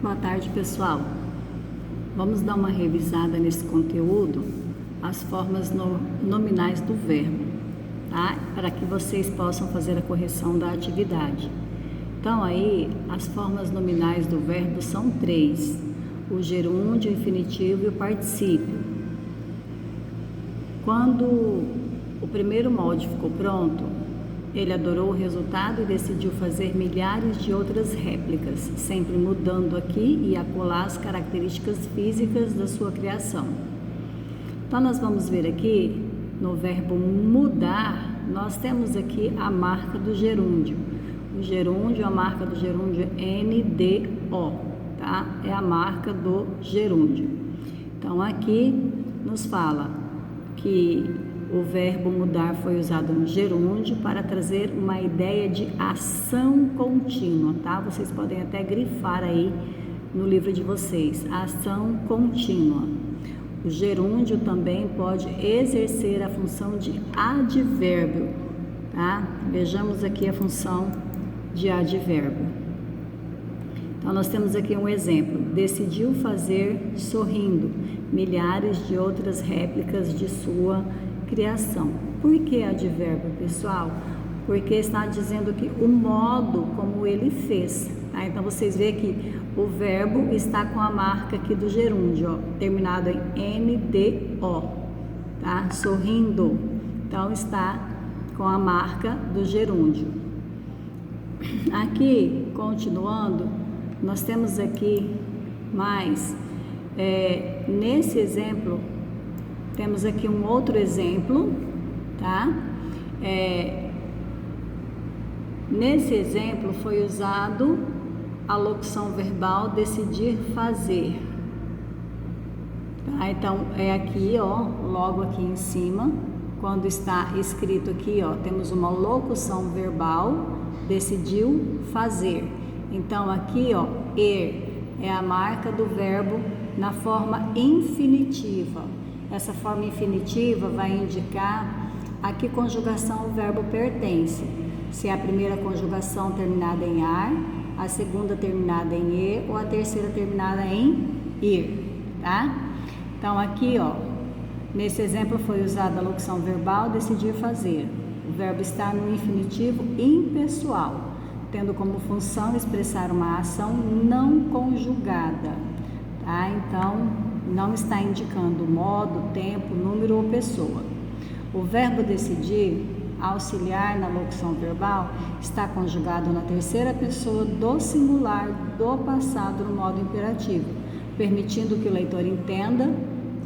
Boa tarde, pessoal. Vamos dar uma revisada nesse conteúdo, as formas nominais do verbo, tá? Para que vocês possam fazer a correção da atividade. Então, aí, as formas nominais do verbo são 3: o gerúndio, o infinitivo e o particípio. Quando o primeiro molde ficou pronto, ele adorou o resultado e decidiu fazer milhares de outras réplicas, sempre mudando aqui e acolá as características físicas da sua criação. Então, nós vamos ver aqui, no verbo mudar, nós temos aqui a marca do gerúndio. O gerúndio, a marca do gerúndio é NDO, tá? É a marca do gerúndio. Então, aqui nos fala que o verbo mudar foi usado no gerúndio para trazer uma ideia de ação contínua, tá? Vocês podem até grifar aí no livro de vocês, ação contínua. O gerúndio também pode exercer a função de advérbio, tá? Vejamos aqui a função de advérbio. Então, nós temos aqui um exemplo: decidiu fazer sorrindo milhares de outras réplicas de sua criação. Por que advérbio, pessoal? Porque está dizendo que o modo como ele fez, tá? Então, vocês veem que o verbo está com a marca aqui do gerúndio, ó, terminado em NDO, tá? Sorrindo. Então, está com a marca do gerúndio. Aqui, continuando, nós temos aqui mais, nesse exemplo, temos aqui um outro exemplo, tá? Nesse exemplo foi usado a locução verbal decidir fazer, tá? Então, é aqui, ó, logo aqui em cima, quando está escrito aqui, ó, temos uma locução verbal, decidiu fazer. Então, aqui, ó, é a marca do verbo na forma infinitiva. Essa forma infinitiva vai indicar a que conjugação o verbo pertence. Se é a primeira conjugação terminada em ar, a segunda terminada em e ou a terceira terminada em ir, tá? Então, aqui, ó, nesse exemplo foi usada a locução verbal decidir fazer. O verbo está no infinitivo impessoal, tendo como função expressar uma ação não conjugada, tá? Então, não está indicando modo, tempo, número ou pessoa. O verbo decidir, auxiliar na locução verbal, está conjugado na terceira pessoa do singular do passado no modo imperativo, permitindo que o leitor entenda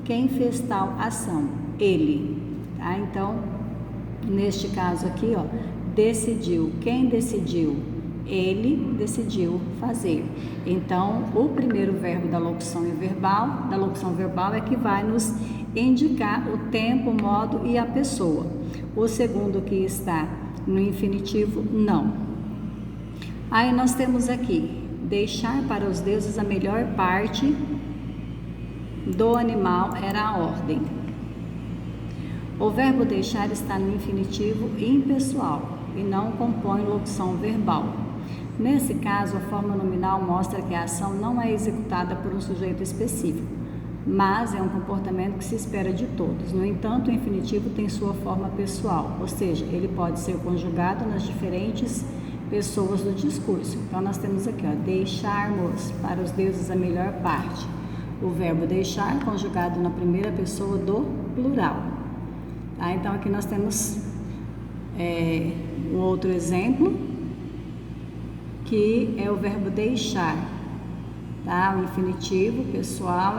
quem fez tal ação, ele, tá? Então, neste caso aqui, ó, decidiu. Quem decidiu? Ele decidiu fazer. Então, o primeiro verbo da locução verbal é que vai nos indicar o tempo, o modo e a pessoa. O segundo, que está no infinitivo, não. Aí nós temos aqui, deixar para os deuses a melhor parte do animal era a ordem. O verbo deixar está no infinitivo impessoal e não compõe locução verbal. Nesse caso, a forma nominal mostra que a ação não é executada por um sujeito específico, mas é um comportamento que se espera de todos. No entanto, o infinitivo tem sua forma pessoal, ou seja, ele pode ser conjugado nas diferentes pessoas do discurso. Então, nós temos aqui, ó, deixarmos para os deuses a melhor parte. O verbo deixar conjugado na primeira pessoa do plural. Tá? Então, aqui nós temos um outro exemplo, que é o verbo deixar, tá? O infinitivo pessoal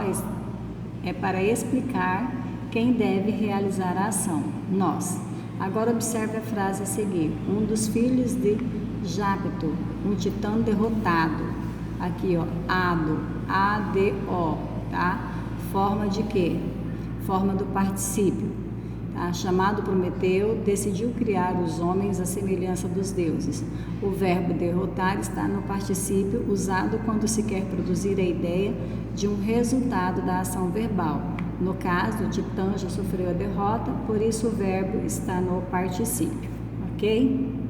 é para explicar quem deve realizar a ação, nós. Agora observe a frase a seguir: um dos filhos de Jápeto, um titã derrotado. Aqui, ó, A-D-O, tá? Forma de quê? Forma do particípio. Tá? Chamado Prometeu, decidiu criar os homens à semelhança dos deuses. O verbo derrotar está no particípio usado quando se quer produzir a ideia de um resultado da ação verbal. No caso, o titã já sofreu a derrota, por isso o verbo está no particípio, ok?